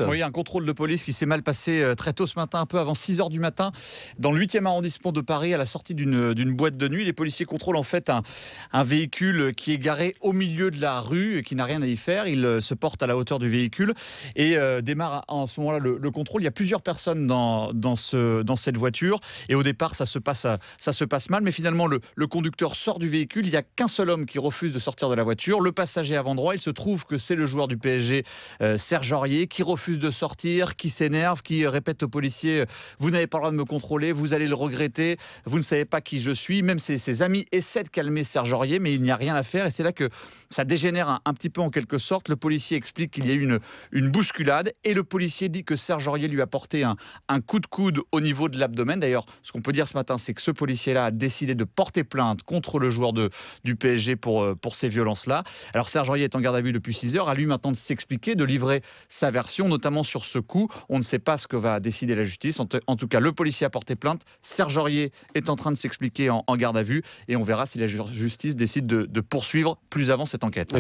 Oui, un contrôle de police qui s'est mal passé très tôt ce matin, un peu avant 6 heures du matin, dans le 8e arrondissement de Paris, à la sortie d'une boîte de nuit. Les policiers contrôlent en fait un véhicule qui est garé au milieu de la rue et qui n'a rien à y faire. Ils se portent à la hauteur du véhicule et démarrent en ce moment-là le contrôle. Il y a plusieurs personnes dans cette voiture et au départ, ça se passe mal. Mais finalement, le conducteur sort du véhicule. Il n'y a qu'un seul homme qui refuse de sortir de la voiture. Le passager avant droit, il se trouve que c'est le joueur du PSG, Serge Aurier, qui refuse de sortir, qui s'énerve, qui répète aux policiers « Vous n'avez pas le droit de me contrôler, vous allez le regretter, vous ne savez pas qui je suis ». Même ses amis essaient de calmer Serge Aurier, mais il n'y a rien à faire. Et c'est là que ça dégénère un petit peu en quelque sorte. Le policier explique qu'il y a eu une bousculade et le policier dit que Serge Aurier lui a porté un coup de coude au niveau de l'abdomen. D'ailleurs, ce qu'on peut dire ce matin, c'est que ce policier-là a décidé de porter plainte contre le joueur du PSG pour ces violences-là. Alors Serge Aurier est en garde à vue depuis 6 heures. À lui maintenant de s'expliquer, de livrer sa version, notamment sur ce coup. On ne sait pas ce que va décider la justice. En tout cas, le policier a porté plainte. Serge Aurier est en train de s'expliquer en garde à vue et on verra si la justice décide de poursuivre plus avant cette enquête.